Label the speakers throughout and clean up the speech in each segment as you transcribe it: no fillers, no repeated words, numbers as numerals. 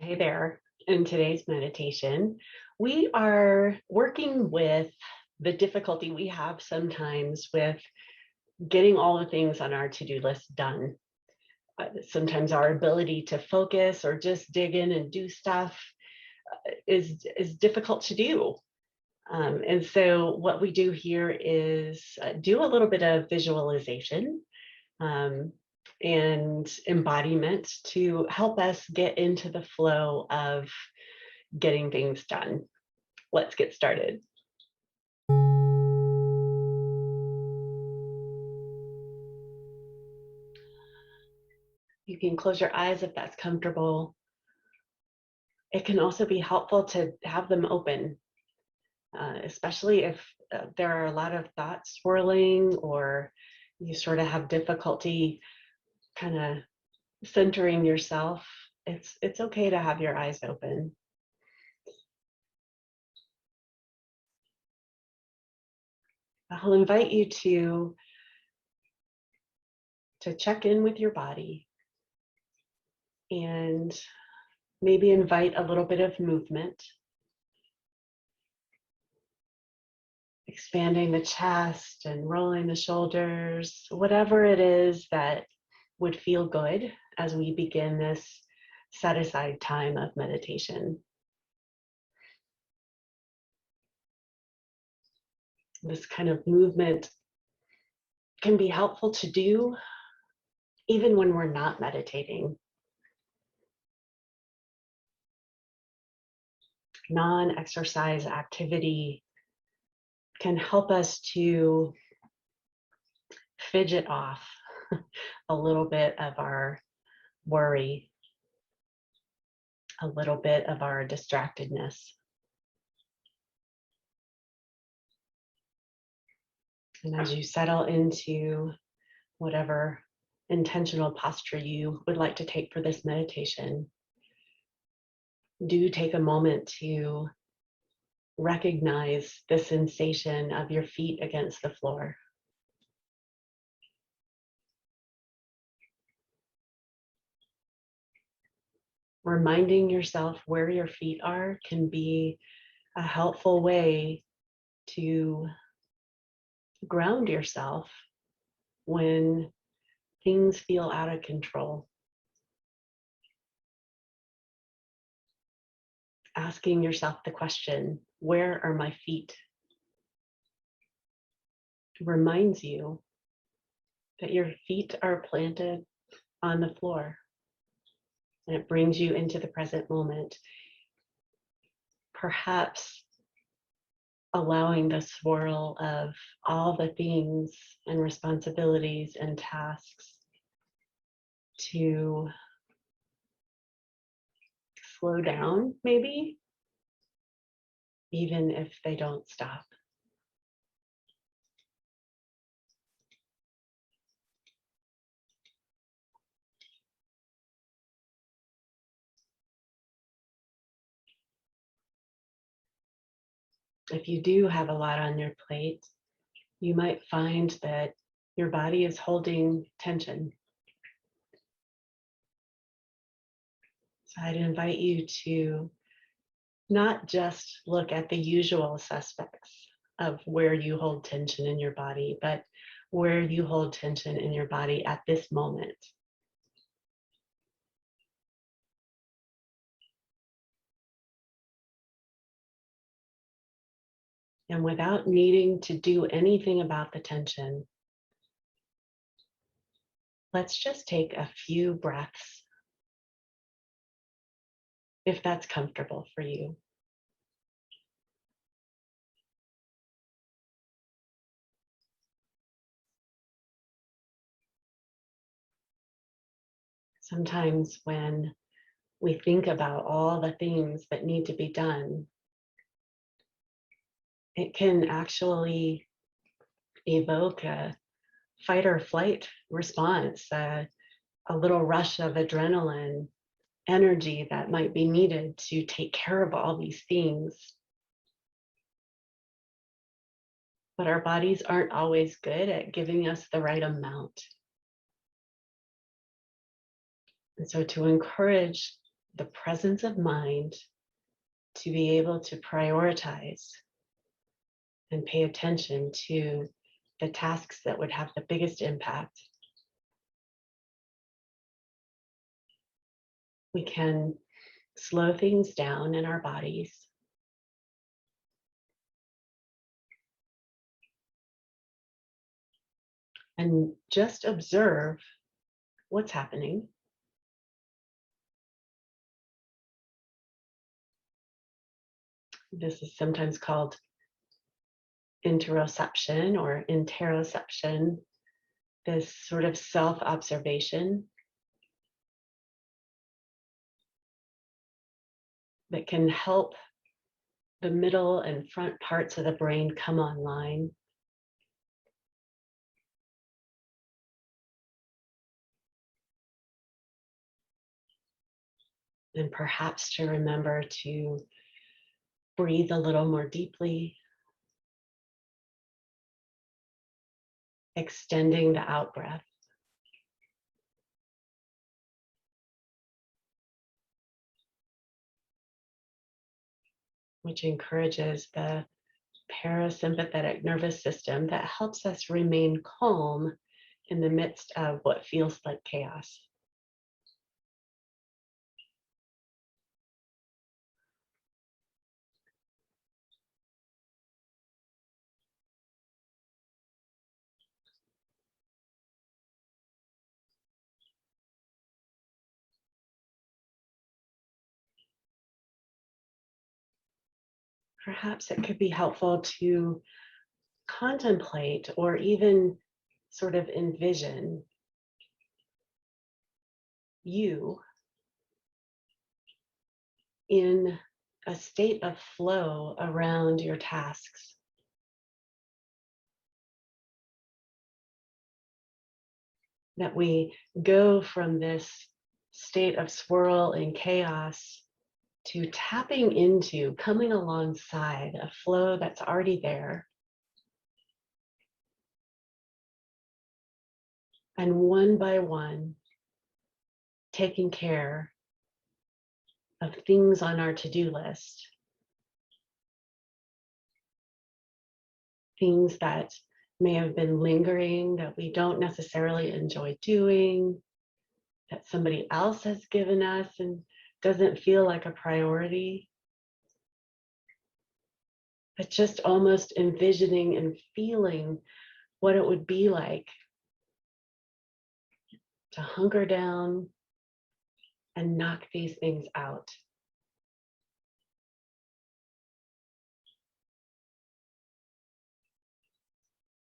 Speaker 1: Hey there. In today's meditation, we are working with the difficulty we have sometimes with getting all the things on our to-do list done. Sometimes our ability to focus or just dig in and do stuff is difficult to do. And so what we do here is do a little bit of visualization um, and embodiment to help us get into the flow of getting things done. Let's get started. You can close your eyes if that's comfortable. It can also be helpful to have them open, especially if there are a lot of thoughts swirling or you sort of have difficulty kind of centering yourself. It's okay to have your eyes open. I'll invite you to check in with your body and maybe invite a little bit of movement, expanding the chest and rolling the shoulders, whatever it is that would feel good as we begin this set aside time of meditation. This kind of movement can be helpful to do even when we're not meditating. Non-exercise activity can help us to fidget off a little bit of our worry, a little bit of our distractedness. And as you settle into whatever intentional posture you would like to take for this meditation, do take a moment to recognize the sensation of your feet against the floor. Reminding yourself where your feet are can be a helpful way to ground yourself when things feel out of control. Asking yourself the question, where are my feet? Reminds you that your feet are planted on the floor, and it brings you into the present moment. Perhaps allowing the swirl of all the things and responsibilities and tasks to slow down, maybe, even if they don't stop. If you do have a lot on your plate, you might find that your body is holding tension. So I'd invite you to not just look at the usual suspects of where you hold tension in your body, but where you hold tension in your body at this moment. And without needing to do anything about the tension, let's just take a few breaths, if that's comfortable for you. Sometimes when we think about all the things that need to be done, it can actually evoke a fight or flight response, a little rush of adrenaline, energy that might be needed to take care of all these things. But our bodies aren't always good at giving us the right amount. And so to encourage the presence of mind to be able to prioritize and pay attention to the tasks that would have the biggest impact. We can slow things down in our bodies and just observe what's happening. This is sometimes called interoception or interoception, this sort of self-observation that can help the middle and front parts of the brain come online. And perhaps to remember to breathe a little more deeply, extending the out breath. Which encourages the parasympathetic nervous system that helps us remain calm in the midst of what feels like chaos. Perhaps it could be helpful to contemplate or even sort of envision you in a state of flow around your tasks. That we go from this state of swirl and chaos to tapping into, coming alongside a flow that's already there. And one by one, taking care of things on our to-do list. Things that may have been lingering that we don't necessarily enjoy doing, that somebody else has given us and doesn't feel like a priority. But just almost envisioning and feeling what it would be like to hunker down and knock these things out.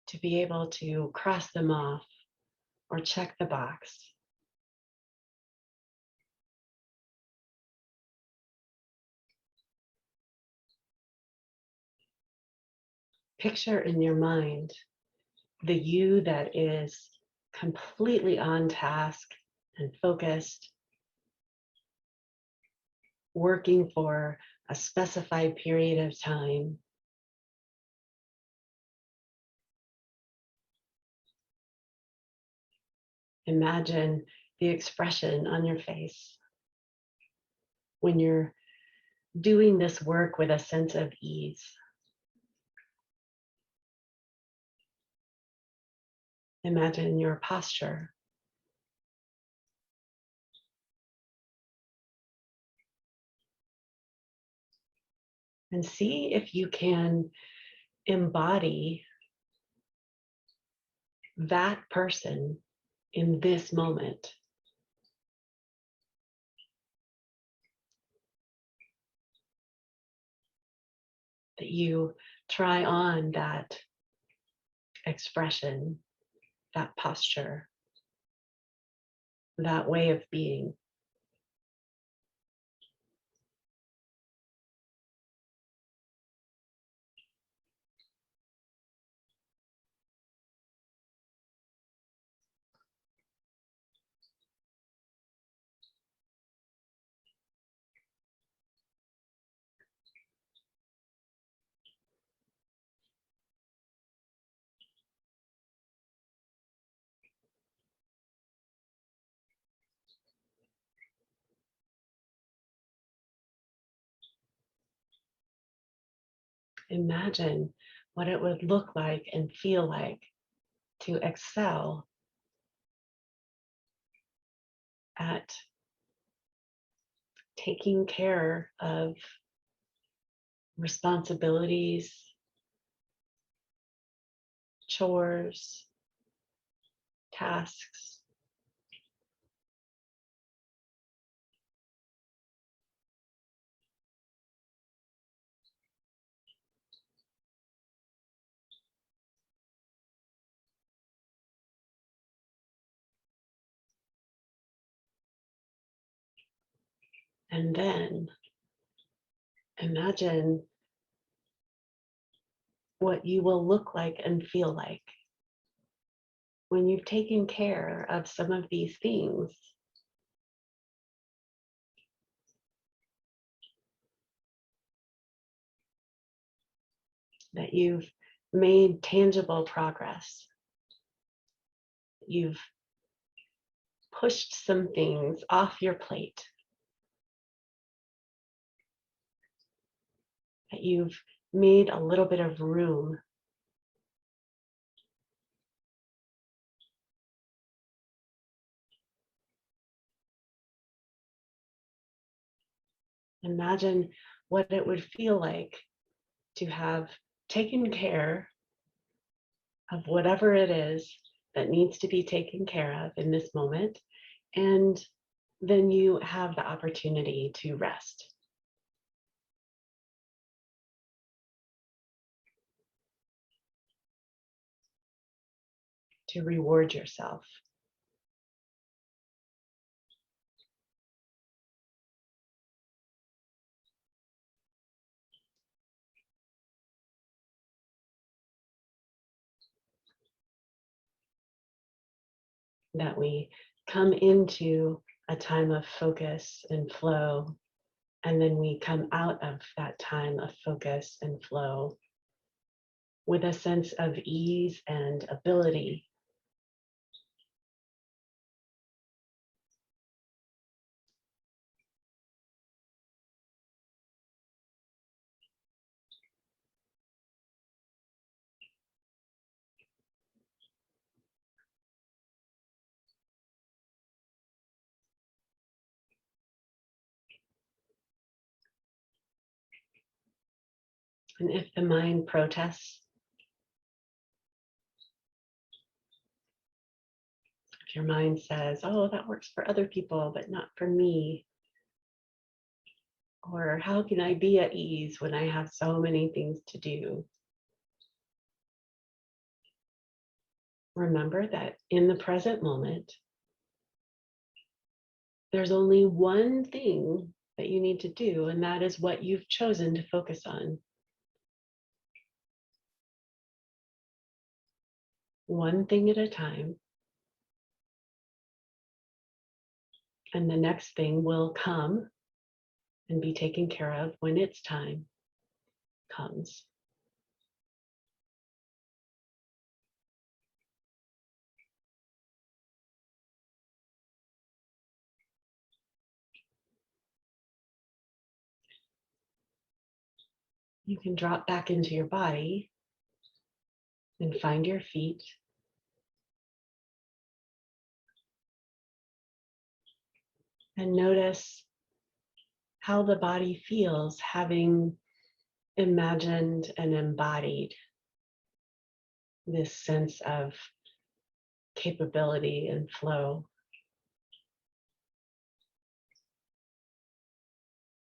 Speaker 1: To be able to cross them off or check the box. Picture in your mind the you that is completely on task and focused, working for a specified period of time. Imagine the expression on your face when you're doing this work with a sense of ease. Imagine your posture. And see if you can embody that person in this moment. That you try on that expression, that posture, that way of being. Imagine what it would look like and feel like to excel at taking care of responsibilities, chores, tasks, and then imagine what you will look like and feel like when you've taken care of some of these things, that you've made tangible progress. You've pushed some things off your plate, that you've made a little bit of room. Imagine what it would feel like to have taken care of whatever it is that needs to be taken care of in this moment. And then you have the opportunity to rest. To reward yourself. That we come into a time of focus and flow, and then we come out of that time of focus and flow with a sense of ease and ability. And if the mind protests, if your mind says, oh, that works for other people, but not for me, or how can I be at ease when I have so many things to do? Remember that in the present moment, there's only one thing that you need to do, and that is what you've chosen to focus on. One thing at a time. And the next thing will come and be taken care of when its time comes. You can drop back into your body and find your feet. And notice how the body feels having imagined and embodied this sense of capability and flow.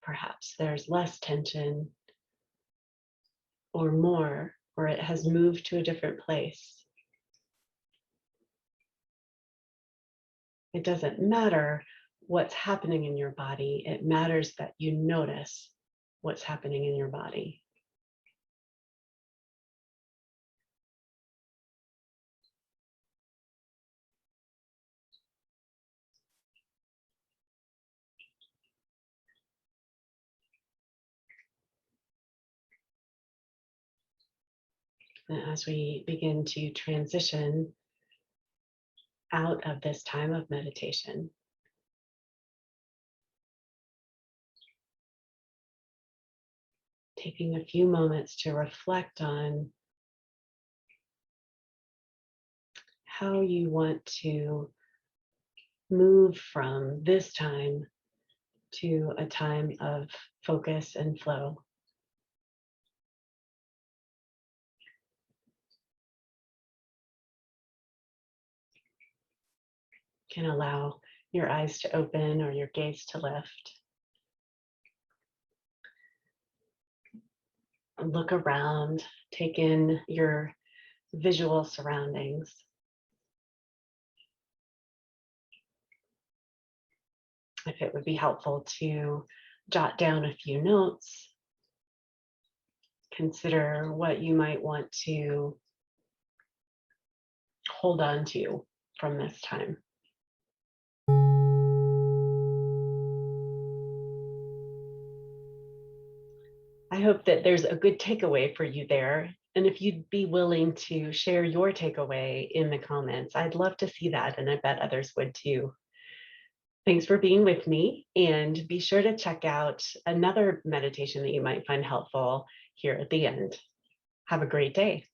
Speaker 1: Perhaps there's less tension or more, or it has moved to a different place. It doesn't matter what's happening in your body. It matters that you notice what's happening in your body. And as we begin to transition out of this time of meditation, taking a few moments to reflect on how you want to move from this time to a time of focus and flow. You can allow your eyes to open or your gaze to lift. Look around, take in your visual surroundings. If it would be helpful to jot down a few notes, consider what you might want to hold on to from this time. I hope that there's a good takeaway for you there. And if you'd be willing to share your takeaway in the comments, I'd love to see that. And I bet others would too. Thanks for being with me. And be sure to check out another meditation that you might find helpful here at the end. Have a great day.